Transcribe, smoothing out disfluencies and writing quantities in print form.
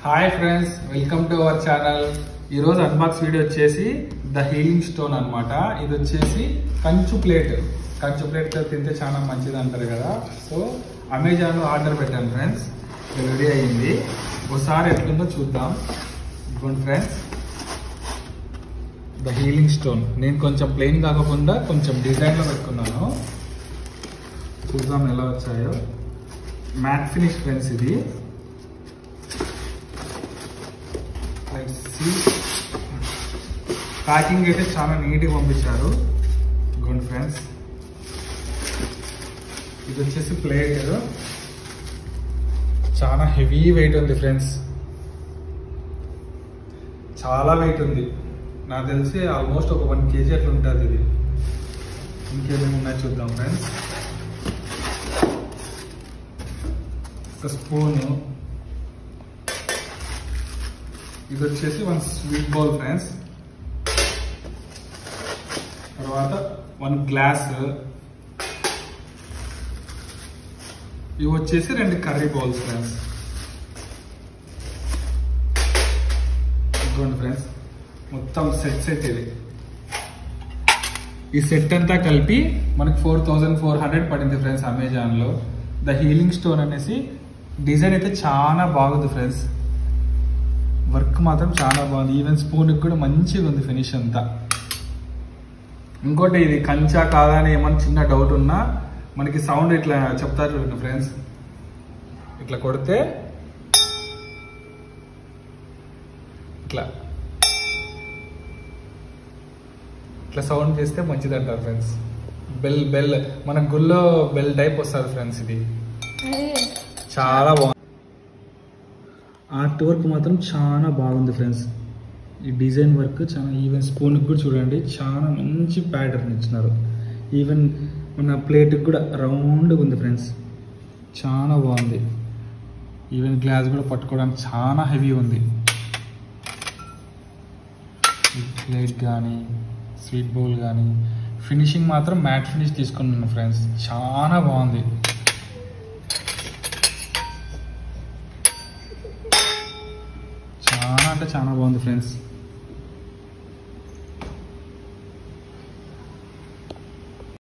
Hi friends, welcome to our channel. ఈరోజు unbox video వచ్చేసి the healing stone అనమాట. ఇది వచ్చేసి కంచు ప్లేట్తో తింటే చాలా మంచిది అంటారు కదా. సో అమెజాన్లో ఆర్డర్ పెట్టాను ఫ్రెండ్స్. ఇది రెడీ అయ్యింది. ఒకసారి ఎట్లుందో చూద్దాం. ఇదిగోండి ఫ్రెండ్స్, ద హీలింగ్ స్టోన్. నేను కొంచెం ప్లెయిన్ కాకుండా కొంచెం డిజైన్లో పెట్టుకున్నాను. చూద్దాం ఎలా వచ్చాయో. Matte finish friends. ఇది ప్యాకింగ్ అయితే చాలా నీట్గా పంపించారు. గుడ్ ఫ్రెండ్స్, ఇది వచ్చేసి ప్లేట్. చాలా హెవీ వెయిట్ ఉంది ఫ్రెండ్స్, చాలా వెయిట్ ఉంది. నాకు తెలిసి ఆల్మోస్ట్ ఒక 1 kg అట్లా ఉంటుంది. ఇది ఇంకేమేమి ఉన్నాయో చూద్దాం ఫ్రెండ్స్. ఒక స్పూను, ఇది వచ్చేసి 1 స్వీట్ బౌల్ ఫ్రెండ్స్. తర్వాత 1 గ్లాస్. ఇవి వచ్చేసి 2 కర్రీ బౌల్స్ ఫ్రెండ్స్. ఇదిగోండి ఫ్రెండ్స్, మొత్తం సెట్ ఇది. ఈ సెట్ అంతా కలిపి మనకి 4400 పడింది ఫ్రెండ్స్ అమెజాన్లో. ద హీలింగ్ స్టోన్ అనేసి డిజైన్ అయితే చాలా బాగుంది ఫ్రెండ్స్. వర్క్ మాత్రం చాలా బాగుంది. ఈవెన్ స్పూన్కి కూడా మంచిగా ఉంది ఫినిష్ అంతా. ఇంకోటి, ఇది కంచా కాదా అని ఏమన్నా చిన్న డౌట్ ఉన్నా మనకి సౌండ్ ఇట్లా చెప్తారు చూడండి ఫ్రెండ్స్. ఇట్లా కొడితే ఇట్లా సౌండ్ చేస్తే మంచిది అంటారు ఫ్రెండ్స్. బెల్ మన గుళ్ళో బెల్ టైప్ వస్తుంది ఫ్రెండ్స్. ఇది చాలా బాగుంది. ఆర్ట్ వర్క్ మాత్రం చాలా బాగుంది ఫ్రెండ్స్. ఈ డిజైన్ వర్క్ చాలా ఈవెన్ స్పూన్కి కూడా చూడండి, చాలా మంచి ప్యాటర్న్ ఇచ్చినారు. ఈవెన్ మన ప్లేట్కి కూడా రౌండ్గా ఉంది ఫ్రెండ్స్, చాలా బాగుంది. ఈవెన్ గ్లాస్ కూడా పట్టుకోవడానికి చాలా హెవీ ఉంది. ప్లేట్ కానీ స్వీట్ బౌల్ కానీ ఫినిషింగ్ మాత్రం మ్యాట్ ఫినిష్ తీసుకున్నాను ఫ్రెండ్స్, చాలా బాగుంది. చాలా అంటే చాలా బాగుంది ఫ్రెండ్స్.